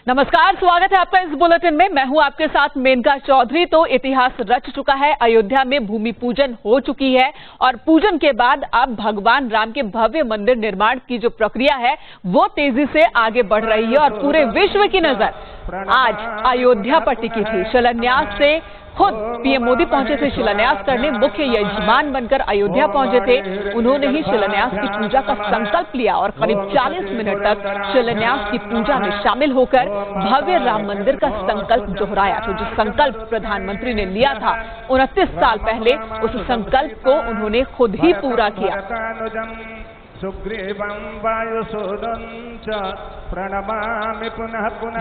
नमस्कार, स्वागत है आपका इस बुलेटिन में। मैं हूं आपके साथ मेनका चौधरी। तो इतिहास रच चुका है, अयोध्या में भूमि पूजन हो चुकी है और पूजन के बाद अब भगवान राम के भव्य मंदिर निर्माण की जो प्रक्रिया है वो तेजी से आगे बढ़ रही है और पूरे विश्व की नजर आज अयोध्या पर टिकी थी। शिलान्यास से खुद पीएम मोदी पहुंचे थे शिलान्यास करने, मुख्य यजमान बनकर अयोध्या पहुंचे थे। उन्होंने ही शिलान्यास की पूजा का संकल्प लिया और करीब 40 मिनट तक शिलान्यास की पूजा में शामिल होकर भव्य राम मंदिर का संकल्प दोहराया। तो जो संकल्प प्रधानमंत्री ने लिया था 29 साल पहले, उस संकल्प को उन्होंने खुद ही पूरा किया।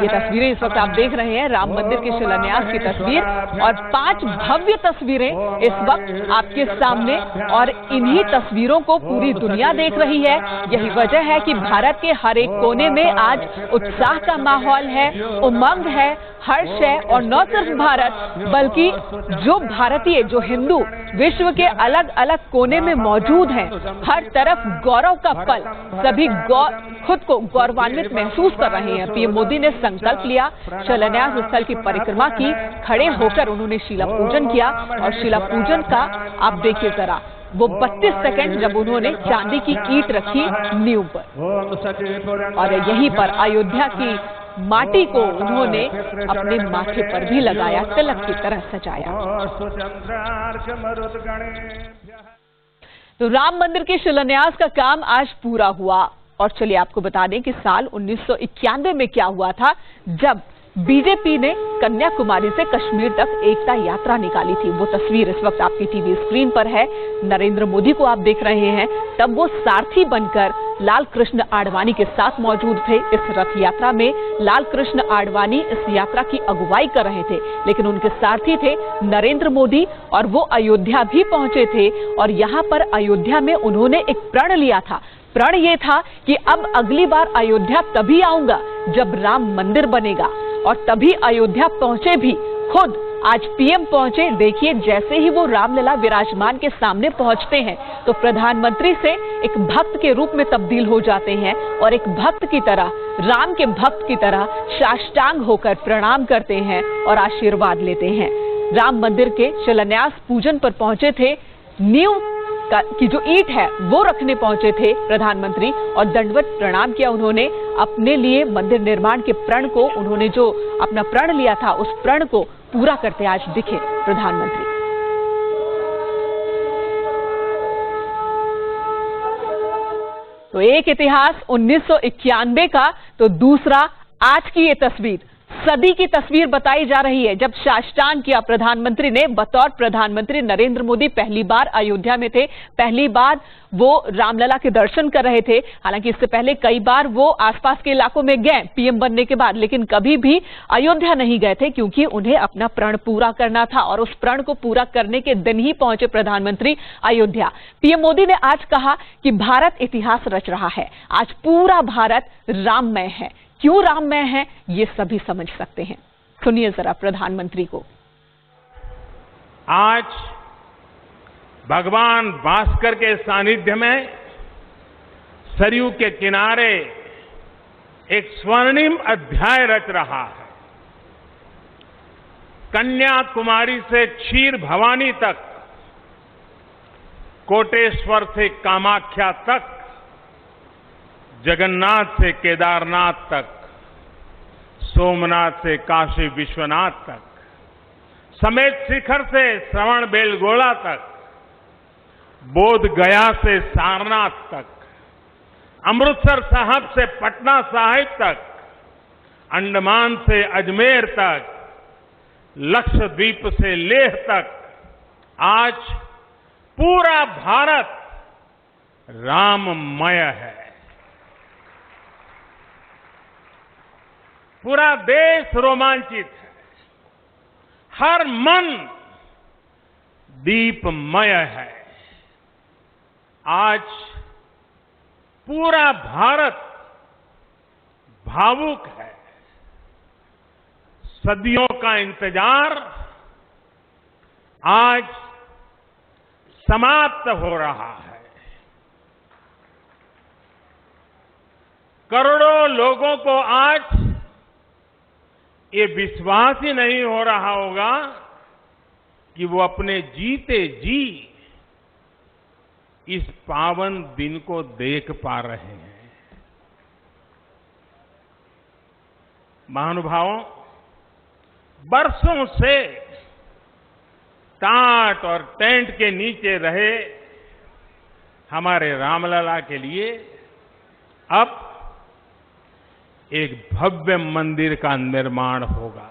ये तस्वीरें इस वक्त आप देख रहे हैं, राम मंदिर के शिलान्यास की तस्वीर और 5 भव्य तस्वीरें इस वक्त आपके सामने, और इन्हीं तस्वीरों को पूरी दुनिया देख रही है। यही वजह है कि भारत के हर एक कोने में आज उत्साह का माहौल है, उमंग है, हर्ष है। और न सिर्फ भारत बल्कि जो भारतीय, जो हिंदू विश्व के अलग अलग कोने में मौजूद हैं, हर तरफ गौरव का पल, सभी खुद को गौरवान्वित महसूस कर रहे हैं। पीएम मोदी ने संकल्प लिया, शिलान्यास स्थल की परिक्रमा की, खड़े होकर उन्होंने शिला पूजन किया और शिला पूजन का आप देखिए जरा वो 32 सेकंड जब उन्होंने चांदी की ईंट रखी नींव पर, और यहीं पर अयोध्या की माटी को उन्होंने अपने माथे पर भी लगाया, तिलक की तरह सजाया। तो राम मंदिर के शिलान्यास का काम आज पूरा हुआ। और चलिए आपको बता दें कि साल 1991 में क्या हुआ था, जब बीजेपी ने कन्याकुमारी से कश्मीर तक एकता यात्रा निकाली थी। वो तस्वीर इस वक्त आपकी टीवी स्क्रीन पर है, नरेंद्र मोदी को आप देख रहे हैं। तब वो सारथी बनकर लाल कृष्ण आडवाणी के साथ मौजूद थे। इस रथ यात्रा में लाल कृष्ण आडवाणी इस यात्रा की अगुवाई कर रहे थे, लेकिन उनके सारथी थे नरेंद्र मोदी और वो अयोध्या भी पहुंचे थे। और यहां पर अयोध्या में उन्होंने एक प्रण लिया था। प्रण ये था कि अब अगली बार अयोध्या तभी आऊंगा जब राम मंदिर बनेगा। और तभी अयोध्या पहुंचे भी, खुद आज पीएम पहुंचे। देखिए, जैसे ही वो रामलला विराजमान के सामने पहुंचते हैं तो प्रधानमंत्री से एक भक्त के रूप में तब्दील हो जाते हैं और एक भक्त की तरह, राम के भक्त की तरह साष्टांग होकर प्रणाम करते हैं और आशीर्वाद लेते हैं। राम मंदिर के शिलान्यास पूजन पर पहुंचे थे, नींव की जो ईंट है वो रखने पहुंचे थे प्रधानमंत्री और दंडवत प्रणाम किया उन्होंने। अपने लिए मंदिर निर्माण के प्रण को, उन्होंने जो अपना प्रण लिया था उस प्रण को पूरा करते आज दिखे प्रधानमंत्री। तो एक इतिहास 1991 का, तो दूसरा आज की ये तस्वीर, सदी की तस्वीर बताई जा रही है। जब साष्टांग किया प्रधानमंत्री ने, बतौर प्रधानमंत्री नरेंद्र मोदी पहली बार अयोध्या में थे, पहली बार वो रामलला के दर्शन कर रहे थे। हालांकि इससे पहले कई बार वो आसपास के इलाकों में गए पीएम बनने के बाद, लेकिन कभी भी अयोध्या नहीं गए थे क्योंकि उन्हें अपना प्रण पूरा करना था। और उस प्रण को पूरा करने के दिन ही पहुंचे प्रधानमंत्री अयोध्या। पीएम मोदी ने आज कहा कि भारत इतिहास रच रहा है, आज पूरा भारत राममय है। क्यों राममय है ये सभी समझ सकते हैं, सुनिए जरा प्रधानमंत्री को। आज भगवान भास्कर के सानिध्य में सरयू के किनारे एक स्वर्णिम अध्याय रच रहा है। कन्याकुमारी से क्षीर भवानी तक, कोटेश्वर से कामाख्या तक, जगन्नाथ से केदारनाथ तक, सोमनाथ से काशी विश्वनाथ तक, समेत शिखर से श्रवण बेलगोला तक, बोध गया से सारनाथ तक, अमृतसर साहब से पटना साहिब तक, अंडमान से अजमेर तक, लक्षद्वीप से लेह तक, आज पूरा भारत राममय है। पूरा देश रोमांचित है, हर मन दीपमय है। आज पूरा भारत भावुक है। सदियों का इंतजार आज समाप्त हो रहा है। करोड़ों लोगों को आज ये विश्वास ही नहीं हो रहा होगा कि वो अपने जीते जी इस पावन दिन को देख पा रहे हैं। महानुभावों, बरसों से टाट और टेंट के नीचे रहे हमारे रामलला के लिए अब एक भव्य मंदिर का निर्माण होगा।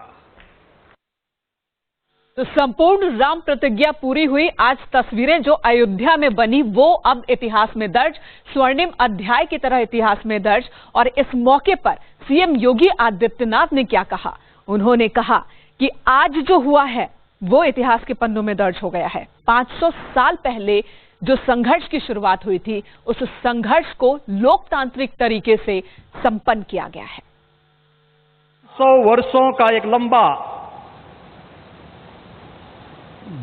तो संपूर्ण राम प्रतिज्ञा पूरी हुई। आज तस्वीरें जो अयोध्या में बनी वो अब इतिहास में दर्ज, स्वर्णिम अध्याय की तरह इतिहास में दर्ज। और इस मौके पर सीएम योगी आदित्यनाथ ने क्या कहा? उन्होंने कहा कि आज जो हुआ है वो इतिहास के पन्नों में दर्ज हो गया है। 500 साल पहले जो संघर्ष की शुरुआत हुई थी, उस संघर्ष को लोकतांत्रिक तरीके से संपन्न किया गया है। 100 वर्षों का एक लंबा,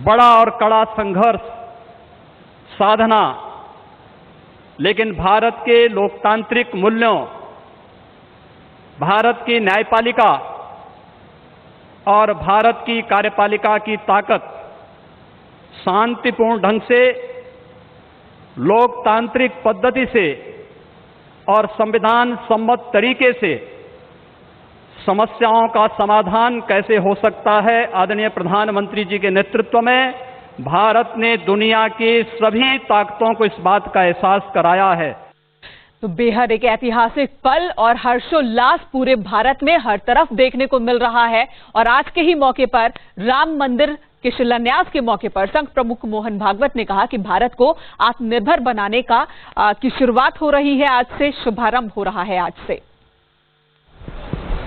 बड़ा और कड़ा संघर्ष, साधना, लेकिन भारत के लोकतांत्रिक मूल्यों, भारत की न्यायपालिका और भारत की कार्यपालिका की ताकत शांतिपूर्ण ढंग से, लोकतांत्रिक पद्धति से और संविधान सम्मत तरीके से समस्याओं का समाधान कैसे हो सकता है, आदरणीय प्रधानमंत्री जी के नेतृत्व में भारत ने दुनिया की सभी ताकतों को इस बात का एहसास कराया है। तो बेहद एक ऐतिहासिक पल और हर्षोल्लास पूरे भारत में हर तरफ देखने को मिल रहा है। और आज के ही मौके पर, राम मंदिर के शिलान्यास के मौके पर, संघ प्रमुख मोहन भागवत ने कहा कि भारत को आत्मनिर्भर बनाने की शुरुआत हो रही है आज से, शुभारंभ हो रहा है आज से।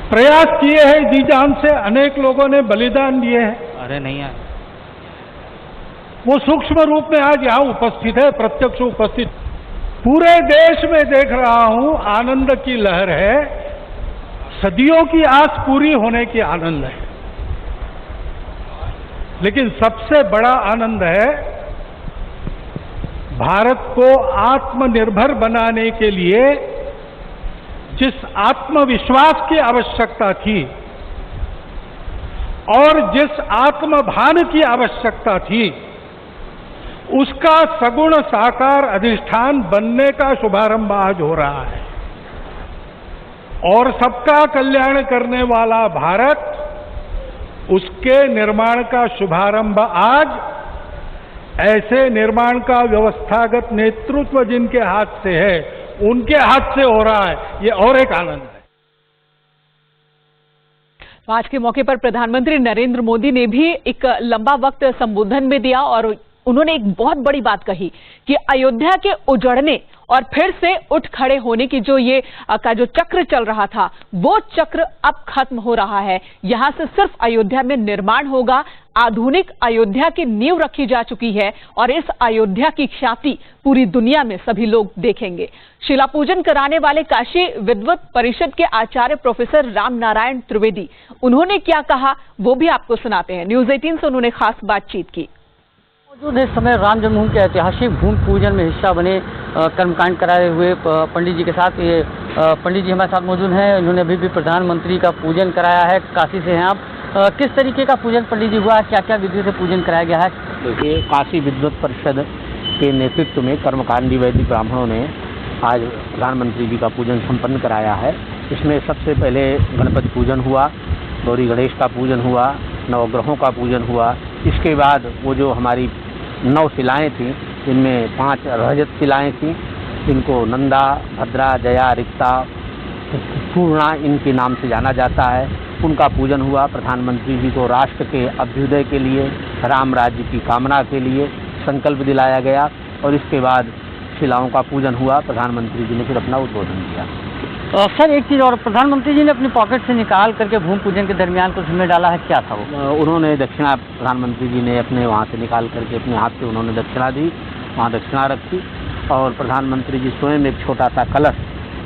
प्रयास किए हैं जी जान से, अनेक लोगों ने बलिदान दिए हैं। अरे नहीं है, वो सूक्ष्म रूप में आज यहाँ उपस्थित है, प्रत्यक्ष उपस्थित। पूरे देश में देख रहा हूं आनंद की लहर है, सदियों की आस पूरी होने की आनंद है। लेकिन सबसे बड़ा आनंद है भारत को आत्मनिर्भर बनाने के लिए जिस आत्मविश्वास की आवश्यकता थी और जिस आत्मभान की आवश्यकता थी, उसका सगुण साकार अधिष्ठान बनने का शुभारंभ आज हो रहा है। और सबका कल्याण करने वाला भारत, उसके निर्माण का शुभारंभ आज ऐसे निर्माण का व्यवस्थागत नेतृत्व जिनके हाथ से है, उनके हाथ से हो रहा है। ये और एक आनंद है। आज के मौके पर प्रधानमंत्री नरेंद्र मोदी ने भी एक लंबा वक्त संबोधन में दिया और उन्होंने एक बहुत बड़ी बात कही कि अयोध्या के उजड़ने और फिर से उठ खड़े होने की जो चक्र चल रहा था, वो चक्र अब खत्म हो रहा है। यहां से सिर्फ अयोध्या में निर्माण होगा, आधुनिक अयोध्या की नींव रखी जा चुकी है और इस अयोध्या की ख्याति पूरी दुनिया में सभी लोग देखेंगे। शिला पूजन कराने वाले काशी विद्वत परिषद के आचार्य प्रोफेसर राम नारायण त्रिवेदी, उन्होंने क्या कहा वो भी आपको सुनाते हैं। न्यूज 18 से उन्होंने खास बातचीत की। मौजूद इस समय राम जन्मभूमि के ऐतिहासिक भूमि पूजन में हिस्सा बने कर्मकांड कराए हुए पंडित जी के साथ, ये पंडित जी हमारे साथ मौजूद हैं। इन्होंने अभी भी प्रधानमंत्री का पूजन कराया है, काशी से हैं आप। किस तरीके का पूजन पंडित जी हुआ, क्या क्या विधि से पूजन कराया गया है? देखिए, काशी विद्वत परिषद के नेतृत्व में कर्मकांडी वैदिक ब्राह्मणों ने आज प्रधानमंत्री जी का पूजन संपन्न कराया है। इसमें सबसे पहले गणपति पूजन हुआ, गौरी गणेश का पूजन हुआ, नवग्रहों का पूजन हुआ। इसके बाद वो जो हमारी 9 शिलाएँ थीं, इनमें 5 रजत शिलाएँ थीं, इनको नंदा, भद्रा, जया, रिक्ता, पूर्णा इनके नाम से जाना जाता है, उनका पूजन हुआ। प्रधानमंत्री जी को राष्ट्र के अभ्युदय के लिए, राम राज्य की कामना के लिए संकल्प दिलाया गया और इसके बाद शिलाओं का पूजन हुआ। प्रधानमंत्री जी ने फिर अपना उद्बोधन दिया। सर, एक चीज़ और, प्रधानमंत्री जी ने अपनी पॉकेट से निकाल करके भूमि पूजन के दरमियान कुछ में डाला है, क्या था वो? उन्होंने दक्षिणा, प्रधानमंत्री जी ने अपने वहाँ से निकाल करके अपने हाथ से उन्होंने दक्षिणा दी, वहाँ दक्षिणा रखी और प्रधानमंत्री जी स्वयं एक छोटा सा कलश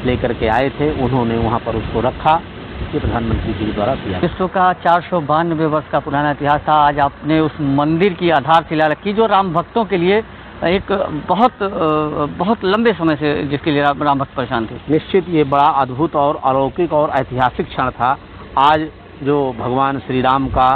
लेकर के आए थे, उन्होंने वहाँ पर उसको रखा। ये प्रधानमंत्री जी द्वारा किया। विश्व का 492 वर्ष का पुराना इतिहास था। आज आपने उस मंदिर की आधारशिला रखी जो राम भक्तों के लिए एक बहुत लंबे समय से जिसके लिए राम भक्त परेशान थे। निश्चित ये बड़ा अद्भुत और अलौकिक और ऐतिहासिक क्षण था। आज जो भगवान श्री राम का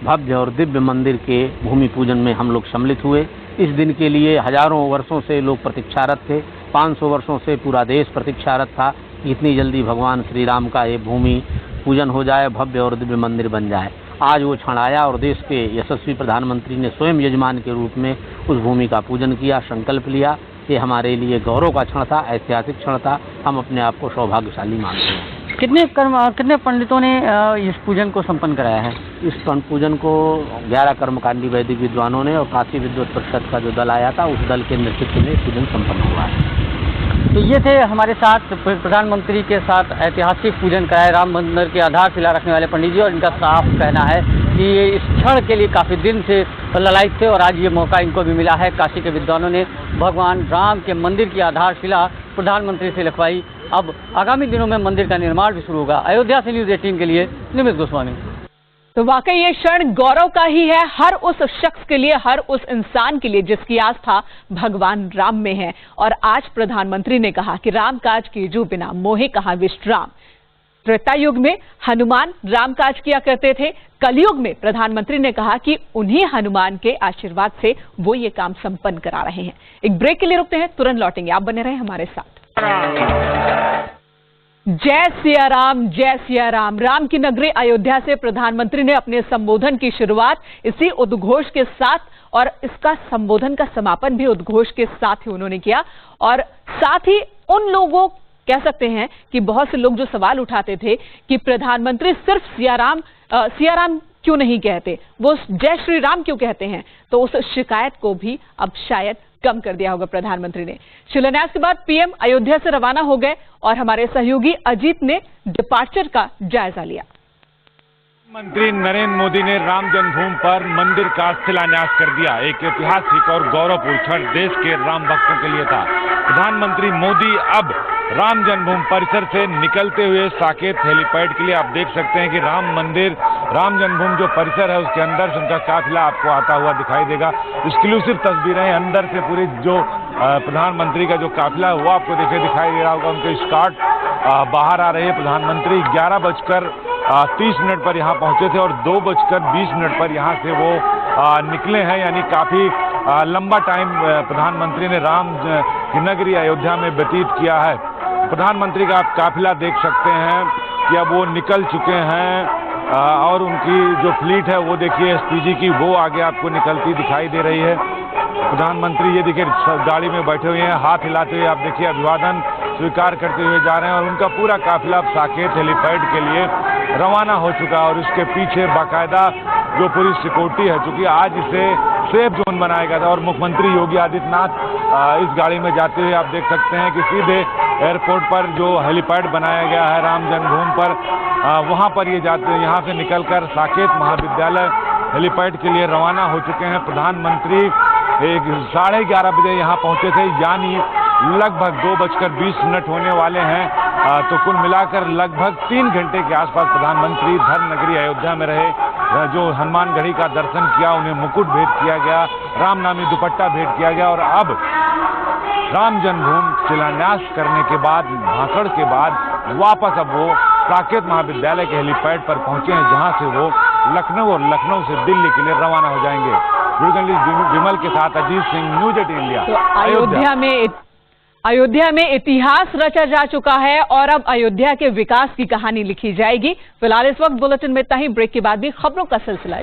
भव्य और दिव्य मंदिर के भूमि पूजन में हम लोग सम्मिलित हुए। इस दिन के लिए हजारों वर्षों से लोग प्रतीक्षारत थे, 500 वर्षों से पूरा देश प्रतीक्षारत था कि इतनी जल्दी भगवान श्री राम का ये भूमि पूजन हो जाए, भव्य और दिव्य मंदिर बन जाए। आज वो क्षण आया और देश के यशस्वी प्रधानमंत्री ने स्वयं यजमान के रूप में उस भूमि का पूजन किया, संकल्प लिया। ये हमारे लिए गौरव का क्षण था, ऐतिहासिक क्षण था। हम अपने आप को सौभाग्यशाली मानते हैं। कितने पंडितों ने इस पूजन को संपन्न कराया है? इस पूजन को 11 कर्मकांडी वैदिक विद्वानों ने और काशी विद्वत परिषद का जो दल आया था, उस दल के नेतृत्व में पूजन संपन्न हुआ है। तो ये थे हमारे साथ प्रधानमंत्री के साथ ऐतिहासिक पूजन कराए राम मंदिर के आधारशिला रखने वाले पंडित जी, और इनका साफ कहना है कि ये इस क्षण के लिए काफ़ी दिन से ललायित थे और आज ये मौका इनको भी मिला है। काशी के विद्वानों ने भगवान राम के मंदिर की आधारशिला प्रधानमंत्री से लिखवाई। अब आगामी दिनों में मंदिर का निर्माण भी शुरू होगा। अयोध्या से न्यूज़ 18 के लिए निमित गोस्वामी। तो वाकई ये क्षण गौरव का ही है, हर उस शख्स के लिए, हर उस इंसान के लिए जिसकी आस्था भगवान राम में है। और आज प्रधानमंत्री ने कहा कि राम काज कीजू बिना मोहे कहाँ विश्राम। त्रेता युग में हनुमान राम काज किया करते थे, कलयुग में प्रधानमंत्री ने कहा कि उन्हीं हनुमान के आशीर्वाद से वो ये काम संपन्न करा रहे हैं। एक ब्रेक के लिए रुकते हैं, तुरंत लौटेंगे, आप बने रहें हमारे साथ। जय सिया राम, जय सिया राम। राम की नगरी अयोध्या से प्रधानमंत्री ने अपने संबोधन की शुरुआत इसी उद्घोष के साथ और इसका संबोधन का समापन भी उद्घोष के साथ ही उन्होंने किया। और साथ ही उन लोगों, कह सकते हैं कि बहुत से लोग जो सवाल उठाते थे कि प्रधानमंत्री सिर्फ सिया राम क्यों नहीं कहते, वो जय श्री राम क्यों कहते हैं, तो उस शिकायत को भी अब शायद कम कर दिया होगा प्रधानमंत्री ने। शिलान्यास के बाद पीएम अयोध्या से रवाना हो गए और हमारे सहयोगी अजीत ने डिपार्चर का जायजा लिया। प्रधानमंत्री नरेंद्र मोदी ने राम जन्मभूमि पर मंदिर का शिलान्यास कर दिया। एक ऐतिहासिक और गौरवपूर्ण क्षण देश के राम भक्तों के लिए था। प्रधानमंत्री मोदी अब राम जन्मभूमि परिसर से निकलते हुए साकेत हेलीपैड के लिए आप देख सकते हैं कि राम मंदिर, राम जन्मभूमि जो परिसर है उसके अंदर से उनका काफिला आपको आता हुआ दिखाई देगा। एक्सक्लूसिव तस्वीरें अंदर से पूरी जो प्रधानमंत्री का जो काफिला है वो आपको दिखाई दे रहा होगा। उनके स्कॉट बाहर आ रहे हैं। प्रधानमंत्री 11:30 पर यहाँ पहुंचे थे और 2:20 पर यहाँ से वो निकले हैं। यानी काफी लंबा टाइम प्रधानमंत्री ने राम की नगरी अयोध्या में व्यतीत किया है। प्रधानमंत्री का आप काफिला देख सकते हैं कि अब वो निकल चुके हैं और उनकी जो फ्लीट है वो देखिए एसपीजी की, वो आगे आपको निकलती दिखाई दे रही है। प्रधानमंत्री ये देखिए गाड़ी में बैठे हुए हैं, हाथ हिलाते हुए आप देखिए अभिवादन स्वीकार करते हुए जा रहे हैं। और उनका पूरा काफिला अब साकेत हेलीपैड के लिए रवाना हो चुका है और उसके पीछे बाकायदा जो पुलिस सिक्योरिटी है, चूंकि आज इसे सेफ जोन बनाया गया था। और मुख्यमंत्री योगी आदित्यनाथ इस गाड़ी में जाते हुए आप देख सकते हैं कि सीधे एयरपोर्ट पर जो हेलीपैड बनाया गया है राम जन्मभूमि पर, वहां पर ये जाते हैं। यहाँ से निकलकर साकेत महाविद्यालय हेलीपैड के लिए रवाना हो चुके हैं। प्रधानमंत्री 11:30 बजे यहाँ पहुंचे थे, यानी लगभग 2:20 होने वाले हैं। तो कुल मिलाकर लगभग 3 घंटे के आसपास प्रधानमंत्री धर्म नगरी अयोध्या में रहे। जो हनुमान गढ़ी का दर्शन किया, उन्हें मुकुट भेंट किया गया, रामनामी दुपट्टा भेंट किया गया और अब राम जन्मभूमि शिलान्यास करने के बाद, भाषण के बाद वापस अब वो साकेत महाविद्यालय के हेलीपैड पर पहुंचे हैं, जहां से वो लखनऊ और लखनऊ से दिल्ली के लिए रवाना हो जाएंगे। जर्नलिस्ट विमल के साथ अजीत सिंह, न्यूज़ 18 इंडिया। तो अयोध्या में इतिहास रचा जा चुका है और अब अयोध्या के विकास की कहानी लिखी जाएगी। फिलहाल इस वक्त बुलेटिन में इतना ही। ब्रेक के बाद भी खबरों का सिलसिला